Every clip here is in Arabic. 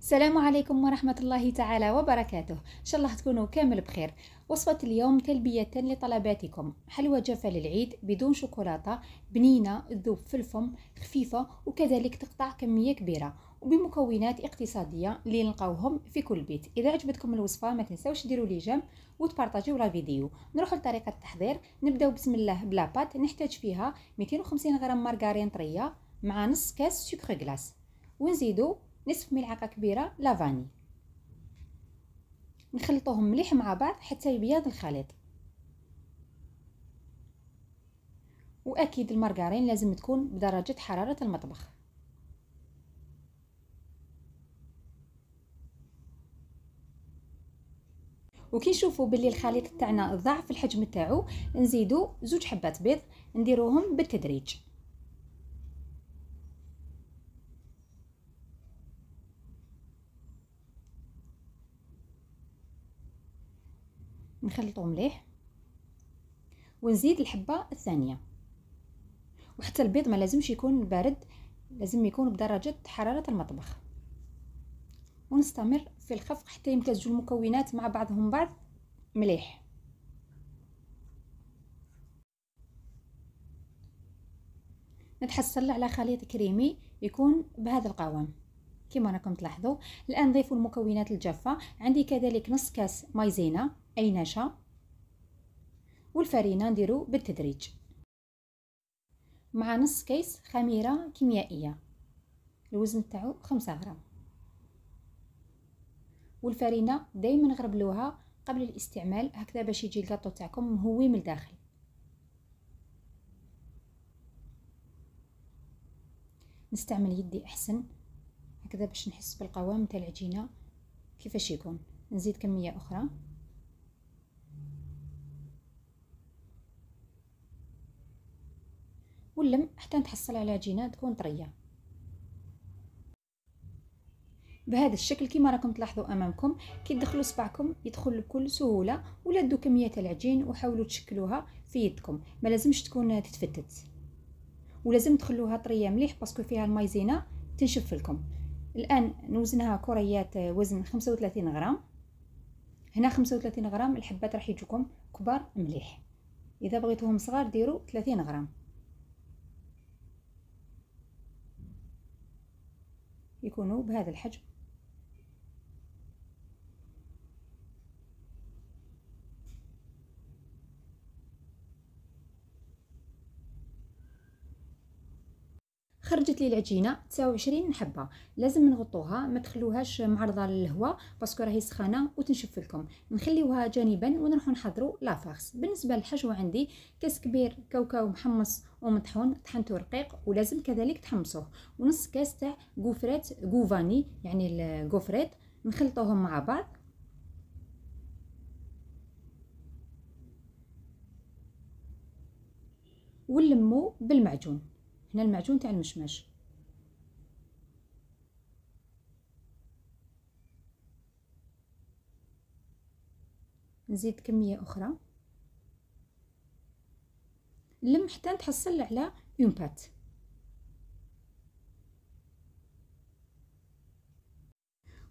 السلام عليكم ورحمة الله تعالى وبركاته. إن شاء الله تكونوا كامل بخير. وصفة اليوم تلبية لطلباتكم: حلوى جافة للعيد بدون شوكولاتة، بنينة تذوب في الفم، خفيفة وكذلك تقطع كمية كبيرة، وبمكونات اقتصادية اللي نلقاوهم في كل بيت. إذا عجبتكم الوصفة ما تنساوش ديروا لي جيم وتبارطاجيو لا فيديو. نروحوا لطريقة التحضير. نبداو بسم الله بلاباط. نحتاج فيها 250 غرام مارغرين طرية مع نص كاس سكر غلاس، ونزيدو نصف ملعقة كبيرة لافاني. نخلطوهم مليح مع بعض حتى يبيض الخليط. واكيد المارغرين لازم تكون بدرجة حرارة المطبخ. وكي نشوفوا باللي الخليط تاعنا ضعف الحجم تاعو، نزيدو 2 حبات بيض، نديروهم بالتدريج. نخلطو مليح ونزيد الحبة الثانية. وحتى البيض ما لازمش يكون بارد، لازم يكون بدرجة حرارة المطبخ. ونستمر في الخفق حتى يمتزجوا المكونات مع بعضهم بعض مليح. نتحصل على خليط كريمي يكون بهذا القوام كما راكم تلاحظوا. الان نضيف المكونات الجافه. عندي كذلك نص كاس مايزينا اي نشا، والفرينه نديرو بالتدريج، مع نص كيس خميره كيميائيه الوزن تاعو 5 غرام. والفرينه دائما نغربلوها قبل الاستعمال هكذا باش يجي الكاطو تاعكم مهوي من الداخل. نستعمل يدي احسن هكذا باش نحس بالقوام تاع العجينه كيفاش يكون. نزيد كميه اخرى. ونلم حتى نتحصل على عجينه تكون طريه بهذا الشكل كما راكم تلاحظوا امامكم. كي تدخلوا صبعكم يدخل بكل سهوله، ولا دو كميه العجين وحاولوا تشكلوها في يدكم، ما لازمش تكون تتفتت، ولازم تخلوها طريه مليح باسكو فيها المايزينا تنشف لكم. الان نوزنها كريات وزن 35 غرام. هنا 35 غرام، الحبات راح يجوكم كبار مليح. اذا بغيتوهم صغار ديروا 30 غرام. يكونوا بهذا الحجم. خرجت لي العجينه 29 حبه. لازم نغطوها، ما تخلوهاش معرضه للهواء باسكو راهي سخانه وتنشف لكم. نخليوها جانبا ونروحوا نحضروا لافارس. بالنسبه للحشو عندي كاس كبير كاوكاو محمص ومطحون، طحنته رقيق ولازم كذلك تحمصوه، ونص كاس تاع غوفريت غوفاني يعني الغوفريت. نخلطوهم مع بعض. ونلمو بالمعجون. هنا المعجون تاع المشماش. نزيد كميه اخرى. لم حتى نتحصل على اون بات.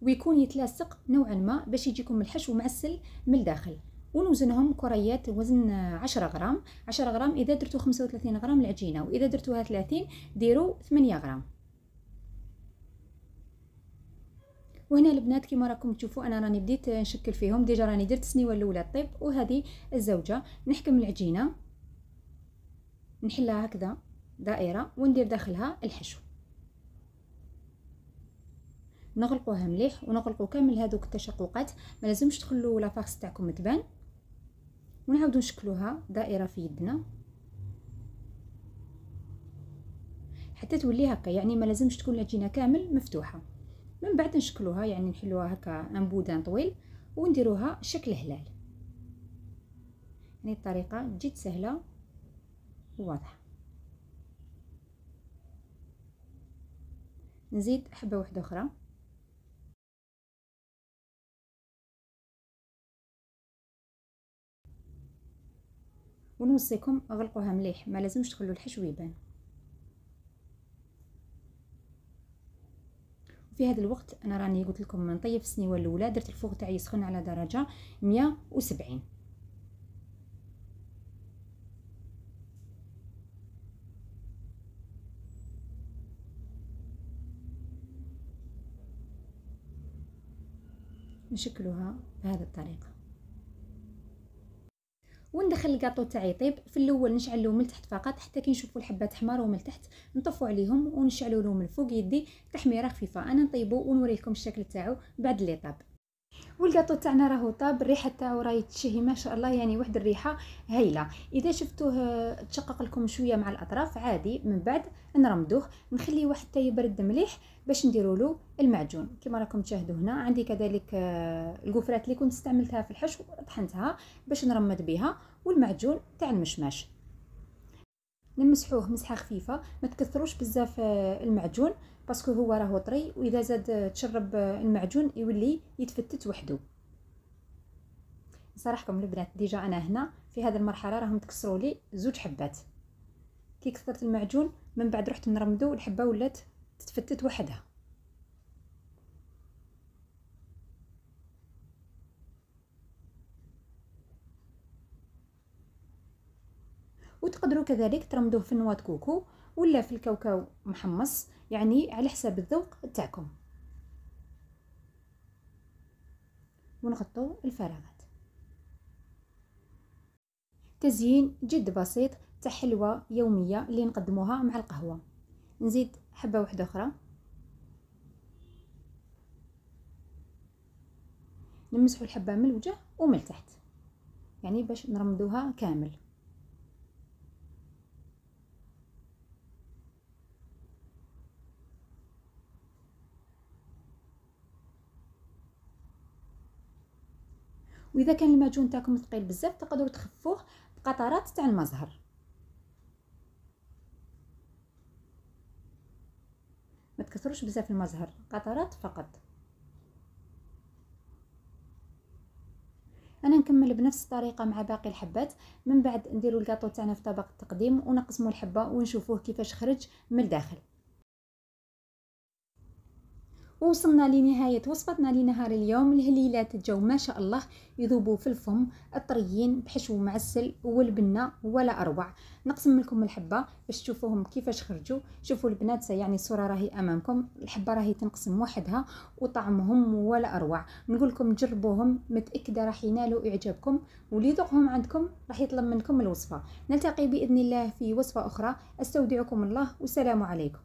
ويكون يتلاصق نوعا ما باش يجيكم الحشو معسل من الداخل. ونوزنهم كريات وزن 10 غرام. 10 غرام اذا درتو 35 غرام العجينه، واذا درتوها 30 ديروا 8 غرام. وهنا البنات كما راكم تشوفوا انا راني بديت نشكل فيهم ديجا، راني درت السنيوه الاولى طيب، وهذه الزوجه. نحكم العجينه نحلها هكذا دائره وندير داخلها الحشو. نغلقوها مليح ونغلقوا كامل هذوك التشققات، ما لازمش تخلوا لافاكس تاعكم تبان. ونعاودوا نشكلوها دائره في يدنا حتى تولي هكا، يعني ما لازمش تكون العجينه كامل مفتوحه. من بعد نشكلوها يعني نحلوها هكا انبودان طويل ونديروها شكل هلال. يعني الطريقه جد سهله وواضحه. نزيد حبه واحده اخرى. ونوصيكم اغلقوها مليح، ما لازمش تخلوا الحشو يبان. في هذا الوقت انا راني قلت لكم نطيب السنيوه الاولى. درت الفوغ تاعي يسخن على درجه 170. نشكلوها بهذه الطريقه وندخل الكاطو تاعي يطيب. في الاول نشعلو من التحت فقط حتى كي نشوفوا الحبات حماروا من التحت نطفوا عليهم ونشعلوا لهم من الفوق يدي تحميره خفيفه. انا نطيبو ونوريكم الشكل تاعو بعد اللي طاب. والكاطو تاعنا راهو طاب، الريحه تاعو راهي تشهي ما شاء الله، يعني واحد الريحه هايله. اذا شفتوه تشقق لكم شويه مع الاطراف عادي، من بعد نرمدوه نخليه حتى يبرد مليح باش نديروا له المعجون. كما راكم تشاهدوا هنا عندي كذلك القفرات اللي كنت استعملتها في الحشو طحنتها باش نرمد بها، والمعجون تاع المشماش نمسحوه مسحه خفيفه، ما تكثروش بزاف المعجون باسكو هو راهو طري، واذا زاد تشرب المعجون يولي يتفتت وحده. نصراحكم البنات ديجا انا هنا في هذه المرحله راهم تكسروا لي 2 حبات. كي كثرت المعجون من بعد رحت نرمدو الحبه ولات تتفتت وحدها. وتقدروا كذلك ترمدوه في النواة كوكو ولا في الكاوكاو محمص، يعني على حساب الذوق تاعكم. ونغطوا الفراغات. تزيين جد بسيط تاع حلوه يوميه اللي نقدموها مع القهوه. نزيد حبه واحده اخرى، نمسحوا الحبه من الوجه ومن التحت يعني باش نرمدوها كامل. واذا كان المعجون تاعكم ثقيل بزاف تقدروا تخفوه بقطرات تاع المزهر. ما تكثروش بزاف المزهر، قطرات فقط. انا نكمل بنفس الطريقه مع باقي الحبات، من بعد نديروا الكاطو تاعنا في طبق التقديم ونقسموا الحبه ونشوفوه كيفاش خرج من الداخل. ووصلنا لنهاية وصفتنا لنهار اليوم. الهليلات الجو ما شاء الله يذوبوا في الفم الطريين بحشو معسل والبنة ولا أروع. نقسم لكم الحبة باش تشوفوهم كيفاش خرجوا. شوفوا البنات يعني الصورة راهي أمامكم، الحبة راهي تنقسم وحدها وطعمهم ولا أروع. نقول لكم جربوهم، متأكدة راح ينالوا إعجابكم، واللي ذوقهم عندكم راح يطلب منكم الوصفة. نلتقي بإذن الله في وصفة أخرى. أستودعكم الله والسلام عليكم.